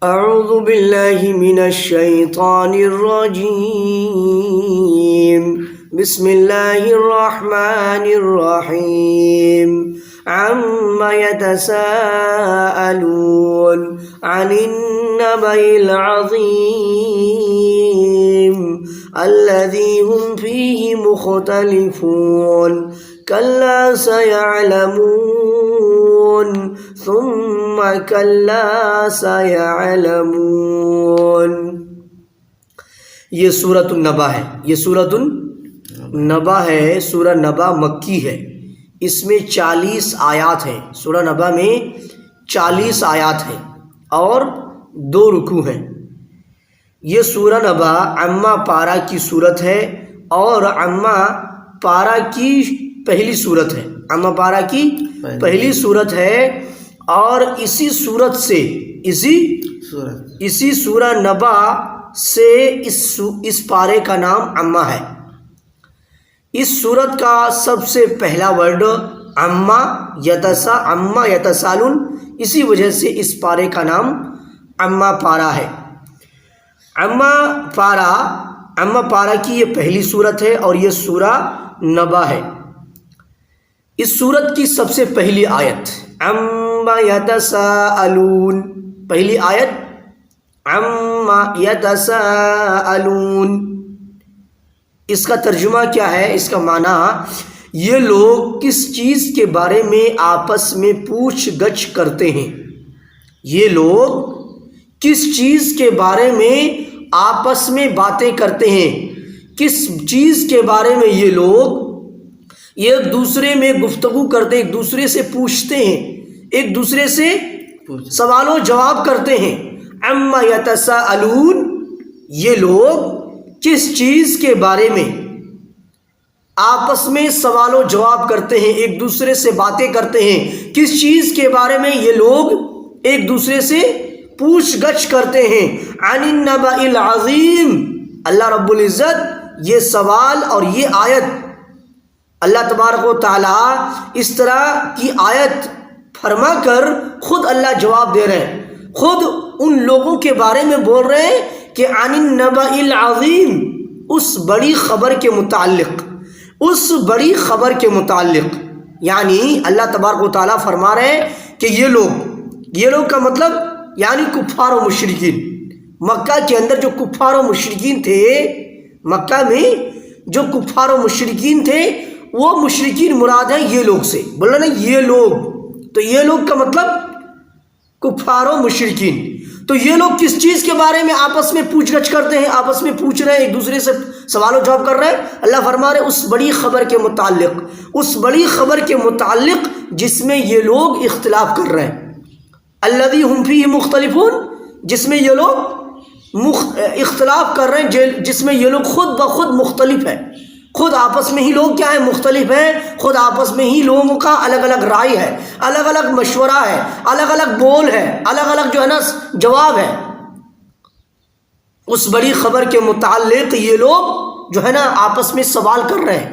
أعوذ بالله من الشيطان الرجيم بسم الله الرحمن الرحيم عما يتساءلون عن النبأ العظيم الذي هم فيه مختلفون كلا سيعلمون ثم كلا سيعلمون. یہ سورۃ النبا ہے. یہ سورۃ النبا ہے. سورہ نبا مکی ہے. اس میں 40 آیات ہیں. سورہ نبا میں 40 آیات ہیں اور 2 رکوع ہیں. یہ سورہ نبا عما پارہ کی صورت ہے اور عما پارہ کی پہلی صورت ہے. عما پارہ کی پہلی صورت ہے اور اسی صورت سے اسی سورہ نبا سے اس پارے کا نام عما ہے. اس صورت کا سب سے پہلا ورڈ عما یتسالون، اسی وجہ سے اس پارے کا نام عما پارہ ہے. عما پارہ کی یہ پہلی صورت ہے اور یہ سورہ نبا ہے. اس صورت کی سب سے پہلی آیت عما یتساءلون، پہلی آیت عما یتساءلون. اس کا ترجمہ کیا ہے؟ اس کا معنی یہ لوگ کس چیز کے بارے میں آپس میں پوچھ گچھ کرتے ہیں. یہ لوگ کس چیز کے بارے میں آپس میں باتیں کرتے ہیں. کس چیز کے بارے میں یہ لوگ ایک دوسرے میں گفتگو کرتے، ایک دوسرے سے پوچھتے ہیں، ایک دوسرے سے سوال و جواب کرتے ہیں. عما یتساءلون، یہ لوگ کس چیز کے بارے میں آپس میں سوال و جواب کرتے ہیں، ایک دوسرے سے باتیں کرتے ہیں. کس چیز کے بارے میں یہ لوگ ایک دوسرے سے پوچھ گچھ کرتے ہیں. عن النبأ العظیم، اللہ رب العزت یہ سوال اور یہ آیت اللہ تبارک و تعالی اس طرح کی آیت فرما کر خود اللہ جواب دے رہے ہیں. خود ان لوگوں کے بارے میں بول رہے ہیں کہ عن النبأ العظیم، اس بڑی خبر کے متعلق، یعنی اللہ تبارک و تعالی فرما رہے ہیں کہ یہ لوگ کا مطلب یعنی کفار و مشرکین. مکہ کے اندر جو کفار و مشرکین تھے، مکہ میں جو کفار و مشرکین تھے، وہ مشرکین مراد ہیں یہ لوگ سے. بولنا نا یہ لوگ، تو یہ لوگ کا مطلب کفار و مشرکین. تو یہ لوگ کس چیز کے بارے میں آپس میں پوچھ گچھ کرتے ہیں، آپس میں پوچھ رہے ہیں، ایک دوسرے سے سوال و جواب کر رہے ہیں. اللہ فرما رہے اس بڑی خبر کے متعلق جس میں یہ لوگ اختلاف کر رہے ہیں. الذی ہم فیہ مختلفون، جس میں یہ لوگ اختلاف کر رہے ہیں، جس میں یہ لوگ خود بخود مختلف ہیں. خود آپس میں ہی لوگ کیا ہے؟ مختلف ہیں. خود آپس میں ہی لوگوں کا الگ الگ رائے ہے، الگ الگ مشورہ ہے، الگ الگ بول ہے، الگ الگ جو ہے نا جواب ہے. اس بڑی خبر کے متعلق یہ لوگ جو ہے نا آپس میں سوال کر رہے ہیں،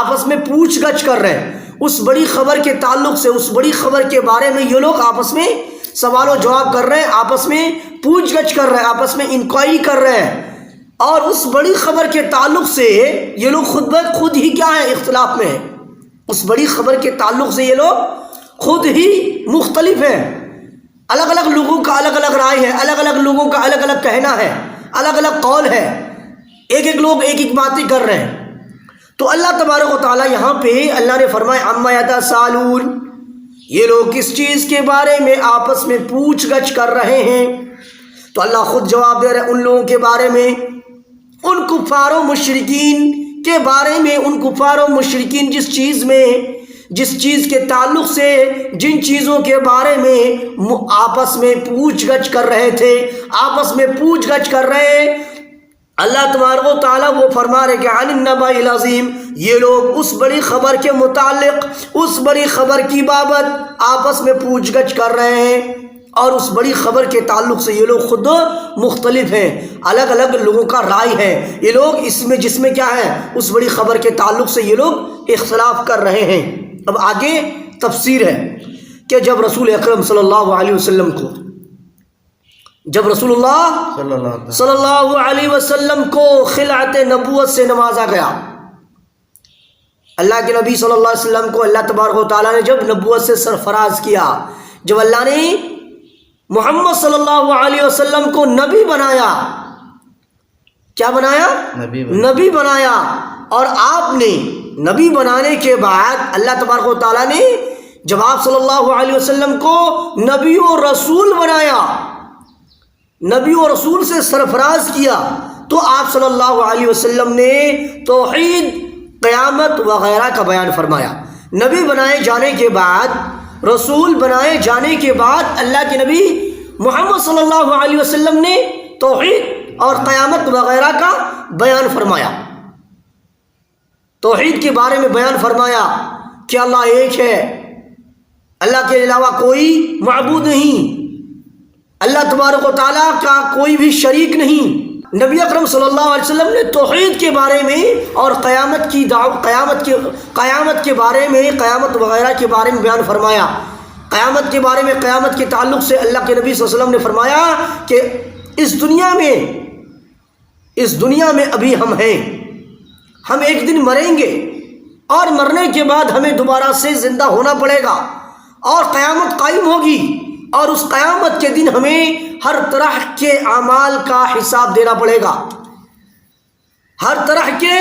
آپس میں پوچھ گچھ کر رہے ہیں. اس بڑی خبر کے تعلق سے، اس بڑی خبر کے بارے میں یہ لوگ آپس میں سوال و جواب کر رہے ہیں، آپس میں پوچھ گچھ کر رہے ہیں، آپس میں انکوائری کر رہے ہیں. اور اس بڑی خبر کے تعلق سے یہ لوگ خود ہی کیا ہے؟ اختلاف میں ہیں. اس بڑی خبر کے تعلق سے یہ لوگ خود ہی مختلف ہیں. الگ الگ لوگوں کا الگ الگ رائے ہے، الگ الگ لوگوں کا الگ الگ کہنا ہے، الگ الگ قول ہے. ایک لوگ ایک باتیں کر رہے ہیں. تو اللہ تبارک و تعالیٰ یہاں پہ اللہ نے فرمایا عما یتساءلون، یہ لوگ کس چیز کے بارے میں آپس میں پوچھ گچھ کر رہے ہیں. تو اللہ خود جواب دے رہے ہیں ان لوگوں کے بارے میں، ان کفار و مشرکین کے بارے میں. ان کفار و مشرکین جس چیز کے تعلق سے، جن چیزوں کے بارے میں آپس میں پوچھ گچھ کر رہے تھے، آپس میں پوچھ گچھ کر رہے، اللہ تبارک و تعالیٰ وہ فرما رہے کہ عن النبأ العظیم، یہ لوگ اس بڑی خبر کے متعلق، اس بڑی خبر کی بابت آپس میں پوچھ گچھ کر رہے ہیں. اور اس بڑی خبر کے تعلق سے یہ لوگ خود مختلف ہیں، الگ الگ لوگوں کا رائے ہے. یہ لوگ جس میں کیا ہے؟ اس بڑی خبر کے تعلق سے یہ لوگ اختلاف کر رہے ہیں. اب آگے تفسیر ہے کہ جب رسول اکرم صلی اللہ علیہ وسلم کو جب رسول اللہ صلی اللہ علیہ وسلم کو خلعت نبوت سے نوازا گیا، اللہ کے نبی صلی اللہ علیہ وسلم کو اللہ تبارک و تعالیٰ نے جب نبوت سے سرفراز کیا، جب اللہ نے محمد صلی اللہ علیہ وسلم کو نبی بنایا، کیا بنایا؟ نبی بنایا، اور آپ نے نبی بنانے کے بعد اللہ تبارک و تعالیٰ نے جب آپ صلی اللہ علیہ وسلم کو نبی و رسول بنایا، نبی و رسول سے سرفراز کیا، تو آپ صلی اللہ علیہ وسلم نے توحید، قیامت وغیرہ کا بیان فرمایا۔ نبی بنائے جانے کے بعد، رسول بنائے جانے کے بعد اللہ کے نبی محمد صلی اللہ علیہ وسلم نے توحید اور قیامت وغیرہ کا بیان فرمایا، توحید کے بارے میں بیان فرمایا کہ اللہ ایک ہے، اللہ کے علاوہ کوئی معبود نہیں، اللہ تبارک و تعالیٰ کا کوئی بھی شریک نہیں۔ نبی اکرم صلی اللہ علیہ وسلم نے توحید کے بارے میں اور قیامت کی قیامت کے بارے میں، قیامت وغیرہ کے بارے میں بیان فرمایا۔ قیامت کے بارے میں، قیامت کے تعلق سے اللہ کے نبی صلی اللہ علیہ وسلم نے فرمایا کہ اس دنیا میں ابھی ہم ہیں، ہم ایک دن مریں گے، اور مرنے کے بعد ہمیں دوبارہ سے زندہ ہونا پڑے گا، اور قیامت قائم ہوگی، اور اس قیامت کے دن ہمیں ہر طرح کے اعمال کا حساب دینا پڑے گا، ہر طرح کے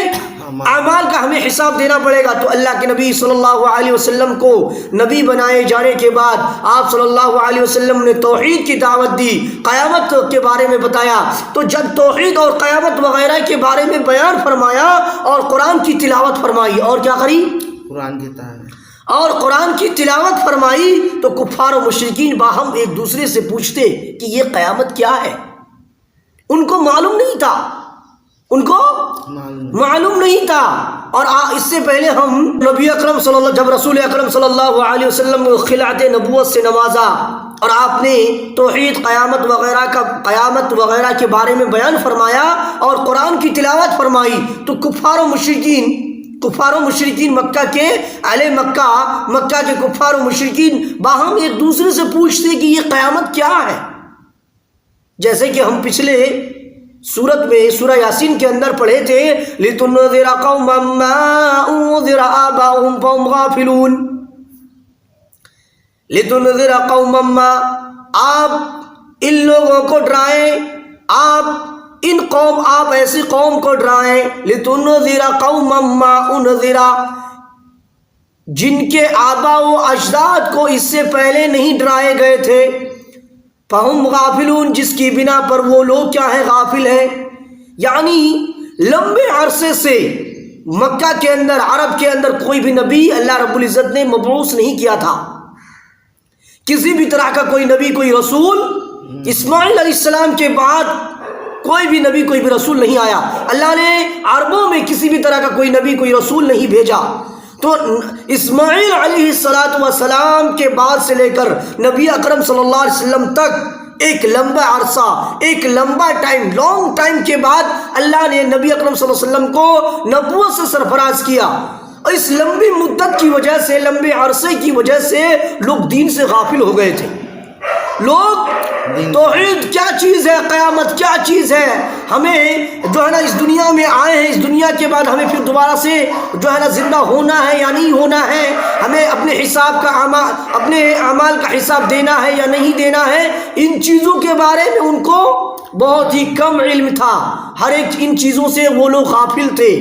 اعمال کا ہمیں حساب دینا پڑے گا۔ تو اللہ کے نبی صلی اللہ علیہ وسلم کو نبی بنائے جانے کے بعد آپ صلی اللہ علیہ وسلم نے توحید کی دعوت دی، قیامت کے بارے میں بتایا۔ تو جب توحید اور قیامت وغیرہ کے بارے میں بیان فرمایا اور قرآن کی تلاوت فرمائی، اور کیا کری؟ قرآن کی تلاوت فرمائی، تو کفار و مشرکین باہم ایک دوسرے سے پوچھتے کہ یہ قیامت کیا ہے؟ ان کو معلوم نہیں تھا، ان کو معلوم نہیں تھا۔ اور اس سے پہلے ہم نبی اکرم جب رسول اکرم صلی اللہ علیہ وسلم کو خلعت نبوت سے نوازا، اور آپ نے توحید، قیامت وغیرہ کے بارے میں بیان فرمایا اور قرآن کی تلاوت فرمائی، تو کفار و مشرکین مکہ کے اہل مکہ کے کفار و مشرکین باہم ایک دوسرے سے پوچھتے کہ یہ قیامت کیا ہے۔ جیسے کہ ہم پچھلے سورت میں سورہ یاسین کے اندر پڑھے تھے، لِتُنذِرَ قَوْمًا مَّا أُنذِرَ آبَاؤُهُمْ فَهُمْ غَافِلُونَ۔ لِتُنذِرَ قَوْمًا مَّا، آپ ان لوگوں کو ڈرائیں، آپ ایسی قوم کو ڈرائیں، لِتُنذِرَ قَوْمًا مَّا أُنذِرَ، جن کے آباء و اجداد کو اس سے پہلے نہیں ڈرائے گئے تھے، فَهُمْ غَافِلُونَ، جس کی بنا پر وہ لوگ کیا ہیں؟ غافل ہیں۔ یعنی لمبے عرصے سے مکہ کے اندر، عرب کے اندر کوئی بھی نبی اللہ رب العزت نے مبعوث نہیں کیا تھا، کسی بھی طرح کا کوئی نبی، کوئی رسول، اسماعیل علیہ السلام کے بعد کوئی بھی نبی، کوئی بھی رسول نہیں آیا۔ اللہ نے عربوں میں کسی بھی طرح کا کوئی نبی، کوئی رسول نہیں بھیجا۔ تو اسماعیل علیہ السلام کے بعد سے لے کر نبی اکرم صلی اللہ علیہ وسلم تک ایک لمبا عرصہ، ایک لمبا لانگ ٹائم کے بعد اللہ نے نبی اکرم صلی اللہ علیہ وسلم کو نبوت سے سرفراز کیا۔ اور اس لمبی مدت کی وجہ سے، لمبے عرصے کی وجہ سے لوگ دین سے غافل ہو گئے تھے۔ لوگ توحید کیا چیز ہے، قیامت کیا چیز ہے، ہمیں جو ہے نا اس دنیا میں آئے ہیں، اس دنیا کے بعد ہمیں پھر دوبارہ سے جو ہے نا زندہ ہونا ہے یا نہیں ہونا ہے، ہمیں اپنے اعمال کا حساب دینا ہے یا نہیں دینا ہے، ان چیزوں کے بارے میں ان کو بہت ہی کم علم تھا۔ ہر ایک ان چیزوں سے وہ لوگ غافل تھے۔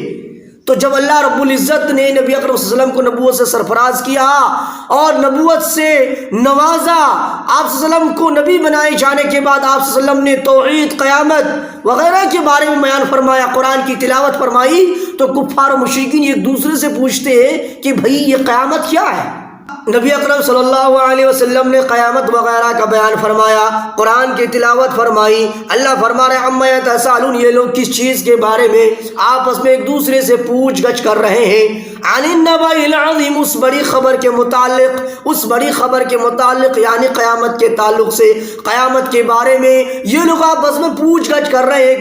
تو جب اللہ رب العزت نے نبی اکرم صلی اللہ علیہ وسلم کو نبوت سے سرفراز کیا اور نبوت سے نوازا، آپ صلی اللہ علیہ وسلم کو نبی بنائے جانے کے بعد آپ صلی اللہ علیہ وسلم نے توحید، قیامت وغیرہ کے بارے میں بیان فرمایا، قرآن کی تلاوت فرمائی، تو کفار و مشرکین ایک دوسرے سے پوچھتے ہیں کہ بھئی یہ قیامت کیا ہے؟ نبی اکرم صلی اللہ علیہ وسلم نے قیامت وغیرہ کا بیان فرمایا، قرآن کی تلاوت فرمائی۔ اللہ فرما رہے عما یتساءلون، یہ لوگ کس چیز کے بارے میں آپس میں ایک دوسرے سے پوچھ گچھ کر رہے ہیں؟ عن النبأ العظیم، اس بڑی خبر کے متعلق یعنی قیامت کے تعلق سے، قیامت کے بارے میں یہ لوگ آپس میں پوچھ گچھ کر رہے ہیں،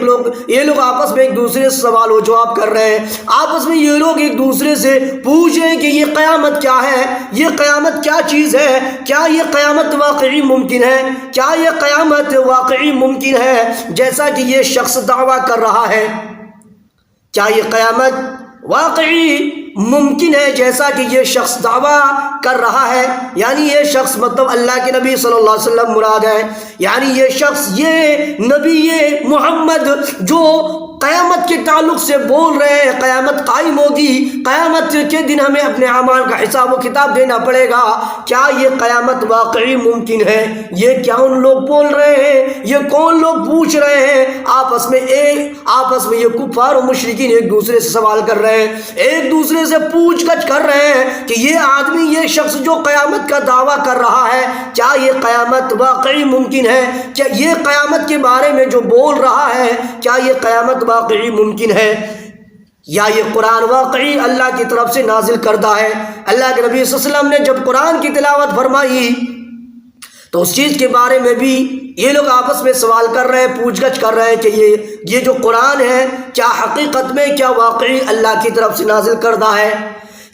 یہ لوگ آپس میں ایک دوسرے سے سوال و جواب کر رہے ہیں، آپس میں یہ لوگ ایک دوسرے سے پوچھ رہے ہیں کہ یہ قیامت کیا ہے، یہ قیامت کیا چیز ہے، کیا یہ قیامت واقعی ممکن ہے، کیا یہ قیامت واقعی ممکن ہے جیسا کہ یہ شخص دعویٰ کر رہا ہے، کیا یہ قیامت واقعی ممکن ہے جیسا کہ یہ شخص دعویٰ کر رہا ہے؟ یعنی یہ شخص مطلب اللہ کے نبی صلی اللہ علیہ وسلم مراد ہے، یعنی یہ شخص، یہ نبی، یہ محمد جو قیامت کے تعلق سے بول رہے ہیں، قیامت قائم ہوگی، قیامت کے دن ہمیں اپنے اعمال کا حساب و کتاب دینا پڑے گا، کیا یہ قیامت واقعی ممکن ہے؟ یہ کیا ان لوگ بول رہے ہیں؟ یہ کون لوگ پوچھ رہے ہیں؟ آپس میں یہ کفار و مشرکین ایک دوسرے سے سوال کر رہے ہیں، ایک دوسرے سے پوچھ گچھ کر رہے ہیں کہ یہ آدمی، یہ شخص جو قیامت کا دعویٰ کر رہا ہے، کیا یہ قیامت واقعی ممکن ہے؟ کیا یہ قیامت کے بارے میں جو بول رہا ہے، کیا یہ قیامت واقعی ممکن ہے؟ یا یہ قرآن واقعی اللہ کی طرف سے نازل کردہ ہے؟ اللہ کے نبی صلی اللہ علیہ وسلم نے جب قرآن کی تلاوت فرمائی تو اس چیز کے بارے میں بھی یہ لوگ آپس میں سوال کر رہے ہیں، پوچھ گچھ کر رہے ہیں کہ یہ جو قرآن ہے کیا حقیقت میں، کیا واقعی اللہ کی طرف سے نازل کردہ ہے؟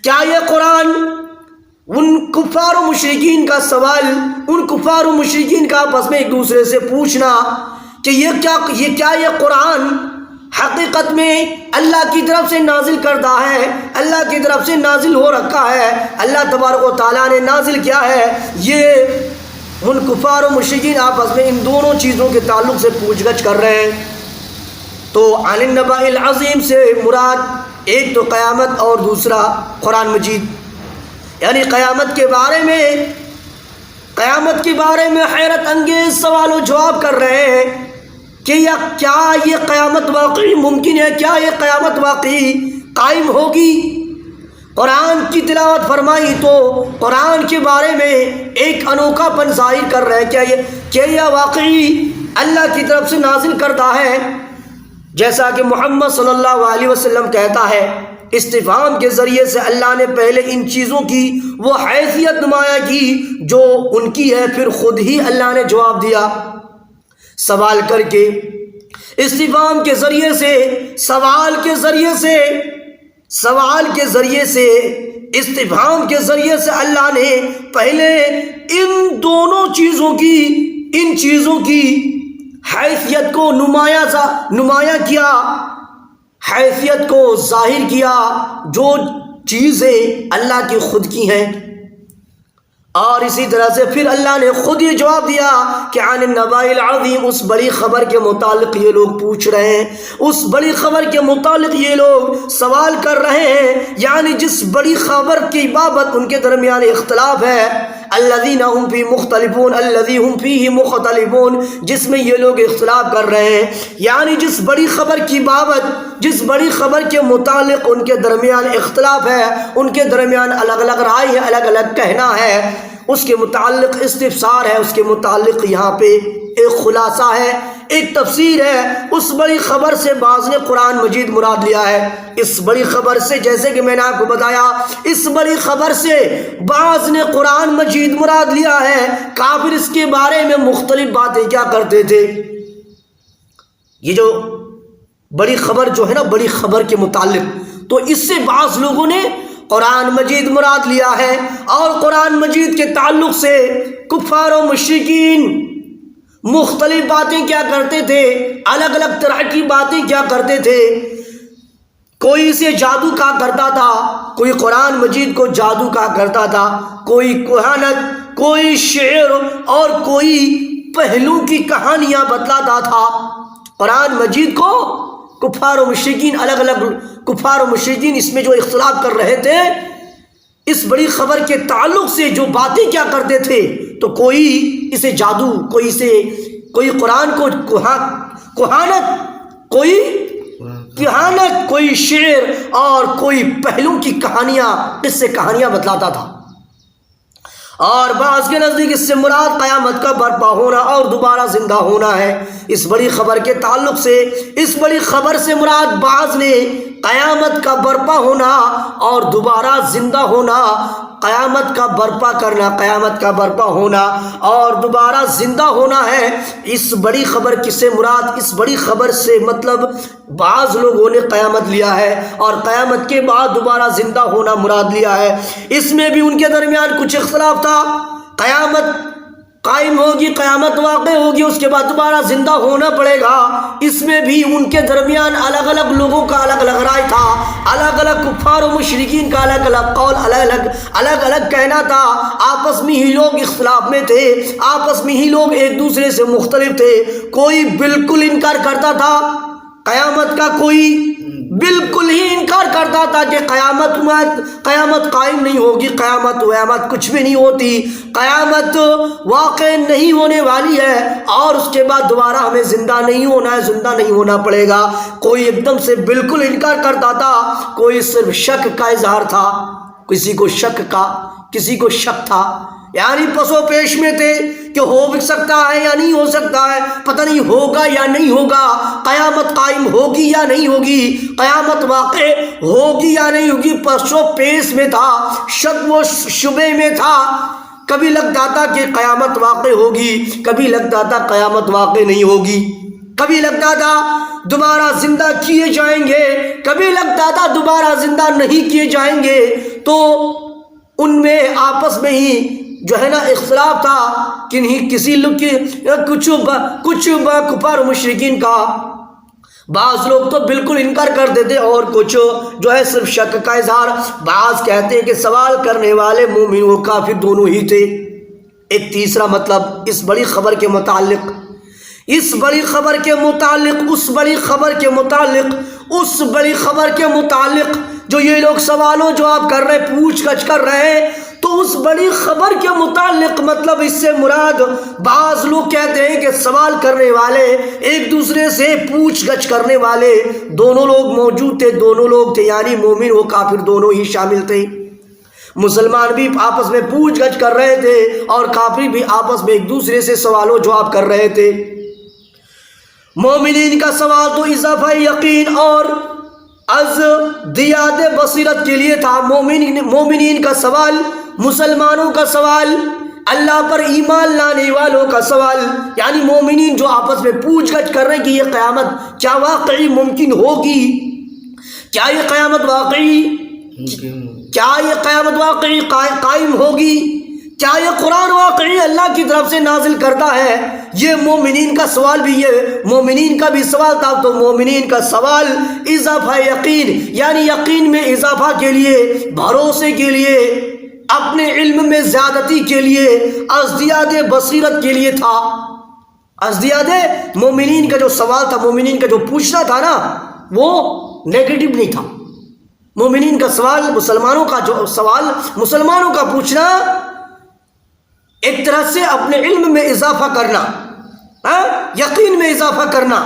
کیا یہ قرآن، ان کفار و مشرکین کا سوال، ان کفار و مشرکین کا آپس میں ایک دوسرے سے پوچھنا کہ یہ قرآن حقیقت میں اللہ کی طرف سے نازل کردہ ہے، اللہ کی طرف سے نازل ہو رکھا ہے، اللہ تبارک و تعالیٰ نے نازل کیا ہے؟ یہ ان کفار و مشرکین آپس میں ان دونوں چیزوں کے تعلق سے پوچھ گچھ کر رہے ہیں۔ تو عن النبأ العظیم سے مراد ایک تو قیامت اور دوسرا قرآن مجید، یعنی قیامت کے بارے میں حیرت انگیز سوال و جواب کر رہے ہیں کہ کیا یہ قیامت واقعی ممکن ہے، کیا یہ قیامت واقعی قائم ہوگی؟ قرآن کی تلاوت فرمائی تو قرآن کے بارے میں ایک انوکھا پن ظاہر کر رہے ہیں، کیا یہ واقعی اللہ کی طرف سے نازل کردہ ہے؟ جیسا کہ محمد صلی اللہ علیہ وسلم کہتا ہے، استفہام کے ذریعے سے اللہ نے پہلے ان چیزوں کی وہ حیثیت نمایاں کی جو ان کی ہے، پھر خود ہی اللہ نے جواب دیا سوال کر کے، استفہام کے ذریعے سے، سوال کے ذریعے سے، استفہام کے ذریعے سے اللہ نے پہلے ان دونوں چیزوں کی حیثیت کو نمایاں کیا، حیثیت کو ظاہر کیا، جو چیزیں اللہ کی خود کی ہیں، اور اسی طرح سے پھر اللہ نے خود یہ جواب دیا کہ عن النبأ العظیم، اس بڑی خبر کے متعلق یہ لوگ پوچھ رہے ہیں، اس بڑی خبر کے متعلق یہ لوگ سوال کر رہے ہیں، یعنی جس بڑی خبر کی بابت ان کے درمیان اختلاف ہے، الذین هم فی مختلفون، الذی هم فیہ مختلفون، جس میں یہ لوگ اختلاف کر رہے ہیں، یعنی جس بڑی خبر کی بابت، جس بڑی خبر کے متعلق ان کے درمیان اختلاف ہے، ان کے درمیان الگ الگ رائے ہے، الگ الگ کہنا ہے، اس کے متعلق استفسار ہے، اس کے متعلق یہاں پہ ایک خلاصہ ہے، ایک تفسیر ہے۔ اس بڑی خبر سے بعض نے قرآن مجید مراد لیا ہے، اس بڑی خبر سے، جیسے کہ میں نے آپ کو بتایا، اس بڑی خبر سے بعض نے قرآن مجید مراد لیا ہے۔ کافر اس کے بارے میں مختلف باتیں کیا کرتے تھے، یہ جو بڑی خبر جو ہے نا، بڑی خبر کے متعلق، تو اس سے بعض لوگوں نے قرآن مجید مراد لیا ہے، اور قرآن مجید کے تعلق سے کفار و مشرکین مختلف باتیں کیا کرتے تھے، الگ الگ طرح کی باتیں کیا کرتے تھے، کوئی اسے جادو کہا کرتا تھا، کوئی قرآن مجید کو جادو کہا کرتا تھا، کوئی کہانت، کوئی شعر، اور کوئی پہلو کی کہانیاں بتلاتا تھا۔ قرآن مجید کو کفار و مشرکین، الگ الگ کفار و مشرکین اس میں جو اختلاف کر رہے تھے، اس بڑی خبر کے تعلق سے جو باتیں کیا کرتے تھے، تو کوئی اسے جادو، کوئی قرآن کو کہانت، کوئی شعر، اور کوئی پہلو کی کہانیاں، اس سے کہانیاں بتلاتا تھا۔ اور بعض کے نزدیک اس سے مراد قیامت کا برپا ہونا اور دوبارہ زندہ ہونا ہے۔ اس بڑی خبر کے تعلق سے، اس بڑی خبر سے مراد بعض نے قیامت کا برپا ہونا اور دوبارہ زندہ ہونا، قیامت کا برپا کرنا، قیامت کا برپا ہونا اور دوبارہ زندہ ہونا ہے۔ اس بڑی خبر کس سے مراد، اس بڑی خبر سے مطلب بعض لوگوں نے قیامت لیا ہے اور قیامت کے بعد دوبارہ زندہ ہونا مراد لیا ہے۔ اس میں بھی ان کے درمیان کچھ اختلاف تھا۔ قیامت قائم ہوگی، قیامت واقع ہوگی، اس کے بعد دوبارہ زندہ ہونا پڑے گا، اس میں بھی ان کے درمیان الگ الگ لوگوں کا الگ الگ رائے تھا، الگ الگ کفار و مشرکین کا الگ الگ قول، الگ الگ کہنا تھا۔ آپس میں ہی لوگ اختلاف میں تھے، آپس میں ہی لوگ ایک دوسرے سے مختلف تھے۔ کوئی بالکل انکار کرتا تھا قیامت کا، کوئی بالکل ہی انکار کرتا تھا کہ قیامت قائم نہیں ہوگی، قیامت کچھ بھی نہیں ہوتی، قیامت واقع نہیں ہونے والی ہے اور اس کے بعد دوبارہ ہمیں زندہ نہیں ہونا ہے، زندہ نہیں ہونا پڑے گا۔ کوئی ایک دم سے بالکل انکار کرتا تھا، کوئی صرف شک کا اظہار تھا، کسی کو شک تھا، یعنی پسو پیش میں تھے کہ ہو بھی سکتا ہے یا نہیں ہو سکتا ہے، پتہ نہیں ہوگا یا نہیں ہوگا، قیامت قائم ہوگی یا نہیں ہوگی، قیامت واقع ہوگی یا نہیں ہوگی، پسو پیش میں تھا، شک و شبے میں تھا۔ کبھی لگتا تھا کہ قیامت واقع ہوگی، کبھی لگتا تھا قیامت واقع نہیں ہوگی، کبھی لگتا تھا دوبارہ زندہ کیے جائیں گے، کبھی لگتا تھا دوبارہ زندہ نہیں کیے جائیں گے۔ تو ان میں آپس میں ہی جو ہے نا اختلاف تھا، کسی لوگ کی کچھ کفار و مشرکین کا، بعض لوگ تو بالکل انکار کرتے تھے اور کچھ جو ہے صرف شک کا اظہار۔ بعض کہتے ہیں کہ سوال کرنے والے مومن و کافر دونوں ہی تھے۔ ایک تیسرا مطلب اس بڑی خبر کے متعلق، اس بڑی خبر کے متعلق جو یہ لوگ سوال و جواب کر رہے، پوچھ گچھ کر رہے ہیں، تو اس بڑی خبر کے متعلق مطلب اس سے مراد، بعض لوگ کہتے ہیں کہ سوال کرنے والے، ایک دوسرے سے پوچھ گچھ کرنے والے دونوں لوگ موجود تھے، دونوں لوگ تھے، یعنی مومن و کافر دونوں ہی شامل تھے۔ مسلمان بھی آپس میں پوچھ گچھ کر رہے تھے اور کافر بھی آپس میں ایک دوسرے سے سوال و جواب کر رہے تھے۔ مومنین کا سوال تو اضافہ یقین اور ازدیاد بصیرت کے لیے تھا۔ مومنین کا سوال، مسلمانوں کا سوال، اللہ پر ایمان لانے والوں کا سوال، یعنی مومنین جو آپس میں پوچھ گچھ کر رہے ہیں کہ یہ قیامت کیا واقعی ممکن ہوگی، کیا یہ قیامت واقعی قائم ہوگی، کیا یہ قرآن واقعی اللہ کی طرف سے نازل کرتا ہے۔ یہ مومنین کا سوال بھی، یہ مومنین کا بھی سوال تھا۔ تو مومنین کا سوال اضافہ یقین، یعنی یقین میں اضافہ کے لیے، بھروسے کے لیے، اپنے علم میں زیادتی کے لیے، ازدیاد بصیرت کے لیے تھا۔ ازدیاد مومنین کا جو سوال تھا، مومنین کا جو پوچھنا تھا نا، وہ نیگیٹو نہیں تھا۔ مومنین کا سوال، مسلمانوں کا جو سوال، مسلمانوں کا پوچھنا، ایک طرح سے اپنے علم میں اضافہ کرنا، یقین میں اضافہ کرنا،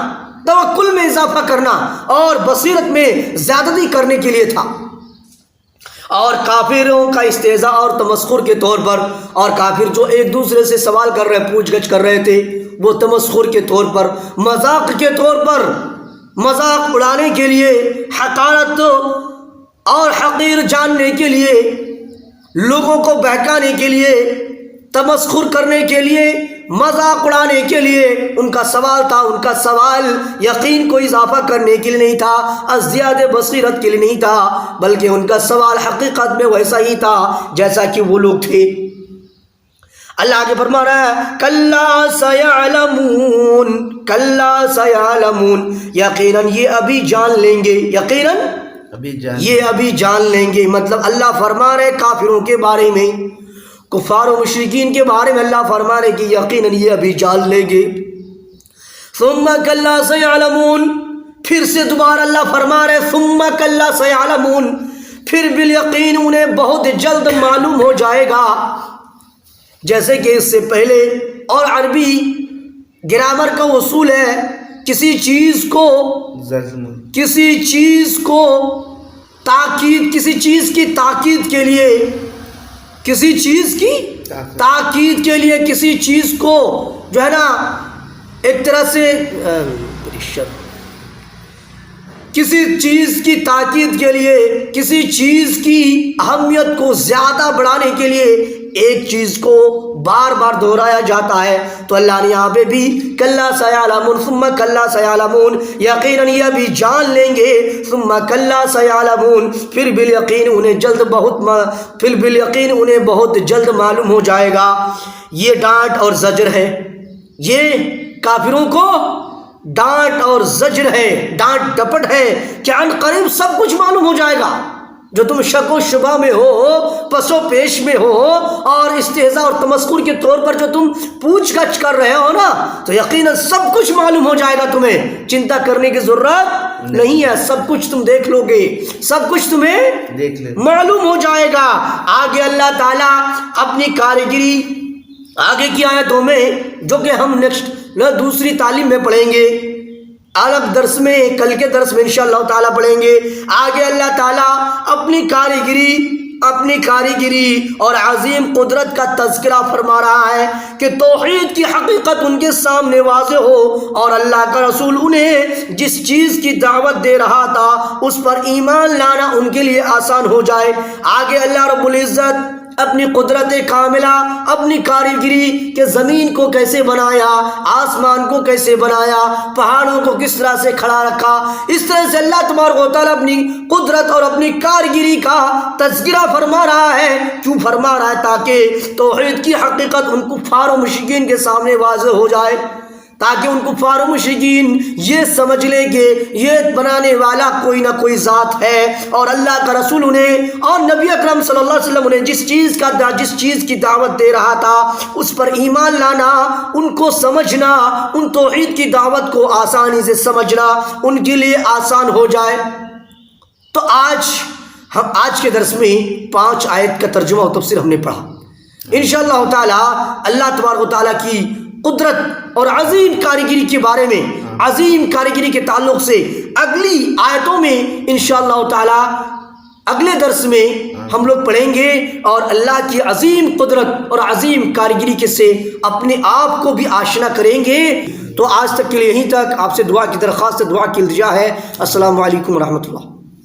توکل میں اضافہ کرنا اور بصیرت میں زیادتی کرنے کے لیے تھا۔ اور کافروں کا استہزاء اور تمسخر کے طور پر، اور کافر جو ایک دوسرے سے سوال کر رہے، پوچھ گچھ کر رہے تھے، وہ تمسخر کے طور پر، مذاق کے طور پر، مذاق اڑانے کے لیے، حقارت اور حقیر جاننے کے لیے، لوگوں کو بہکانے کے لیے، تمسخر کرنے کے لیے، مذاق اڑانے کے لیے ان کا سوال تھا۔ ان کا سوال یقین کو اضافہ کرنے کے لیے نہیں تھا، ازدیاد بصیرت کے لیے نہیں تھا، بلکہ ان کا سوال حقیقت میں ویسا ہی تھا جیسا کہ وہ لوگ تھے۔ اللہ آگے فرما رہا ہے کلا سیعلمون، کلا سیعلمون، یقیناً یہ ابھی جان لیں گے، یقیناً یہ ابھی جان لیں گے۔ مطلب اللہ فرما رہے کافروں کے بارے میں، کفار و مشرکین کے بارے میں اللہ فرما رہے کہ یقیناً یہ ابھی جان لیں گے۔ ثم کلا سیعلمون، پھر سے دوبارہ اللہ فرما رہے ثم کلا سیعلمون، پھر بالیقین انہیں بہت جلد معلوم ہو جائے گا۔ جیسے کہ اس سے پہلے، اور عربی گرامر کا اصول ہے، کسی چیز کو تاکید، کسی چیز کی تاکید کے لیے، کسی چیز کی تاکید کے لیے کسی چیز کو جو ہے نا ایک طرح سے کسی چیز کی تاکید کے لیے، کسی چیز کی اہمیت کو زیادہ بڑھانے کے لیے ایک چیز کو بار بار دہرایا جاتا ہے، تو اللہ نے یہاں پہ بھی کلا سیعلمون ثم کلا سیعلمون، یقیناً یہ بھی جان لیں گے، ثم کلا سیعلمون، پھر بالیقین انہیں بہت جلد معلوم ہو جائے گا۔ یہ ڈانٹ اور زجر ہے، یہ کافروں کو ڈانٹ اور زجر ہے، ڈانٹ ڈپٹ ہے کہ عن قریب سب کچھ معلوم ہو جائے گا۔ جو تم شک و شبہ میں ہو، پس و پیش میں ہو، اور استہزاء اور تمسخر کے طور پر جو تم پوچھ گچھ کر رہے ہو نا، تو یقیناً سب کچھ معلوم ہو جائے گا، تمہیں چنتا کرنے کی ضرورت نہیں ہے، سب کچھ تم دیکھ لو گے، سب کچھ تمہیں معلوم ہو جائے گا۔ آگے اللہ تعالیٰ اپنی کاریگری آگے کی آیتوں میں، جو کہ ہم نیکسٹ دوسری تعلیم میں پڑھیں گے، الگ درس میں، کل کے درس میں انشاءاللہ تعالیٰ پڑھیں گے، آگے اللہ تعالیٰ اپنی کاریگری اور عظیم قدرت کا تذکرہ فرما رہا ہے کہ توحید کی حقیقت ان کے سامنے واضح ہو، اور اللہ کا رسول انہیں جس چیز کی دعوت دے رہا تھا اس پر ایمان لانا ان کے لیے آسان ہو جائے۔ آگے اللہ رب العزت اپنی قدرت کاملہ، اپنی کاریگری کہ زمین کو کیسے بنایا، آسمان کو کیسے بنایا، پہاڑوں کو کس طرح سے کھڑا رکھا، اس طرح سے اللہ تبارک و تعالیٰ اپنی قدرت اور اپنی کاریگری کا تذکرہ فرما رہا ہے۔ کیوں فرما رہا ہے؟ تاکہ توحید کی حقیقت ان کفار و مشرکین کے سامنے واضح ہو جائے، تاکہ ان کفار و مشرکین یہ سمجھ لیں کہ یہ بنانے والا کوئی نہ کوئی ذات ہے، اور اللہ کا رسول انہیں اور نبی اکرم صلی اللہ علیہ وسلم انہیں جس چیز کی دعوت دے رہا تھا اس پر ایمان لانا، ان کو سمجھنا، ان توحید کی دعوت کو آسانی سے سمجھنا ان کے لیے آسان ہو جائے۔ تو آج کے درس میں 5 آیت کا ترجمہ و تفسیر ہم نے پڑھا۔ انشاءاللہ تعالی اللہ تبارک و تعالیٰ کی قدرت اور عظیم کاریگری کے بارے میں، عظیم کاریگری کے تعلق سے اگلی آیتوں میں انشاءاللہ تعالی اگلے درس میں ہم لوگ پڑھیں گے، اور اللہ کی عظیم قدرت اور عظیم کاریگری کے سے اپنے آپ کو بھی آشنا کریں گے۔ تو آج تک کے لیے یہیں تک، آپ سے دعا کی درخواست، دعا کی التجا ہے۔ السلام علیکم ورحمۃ اللہ۔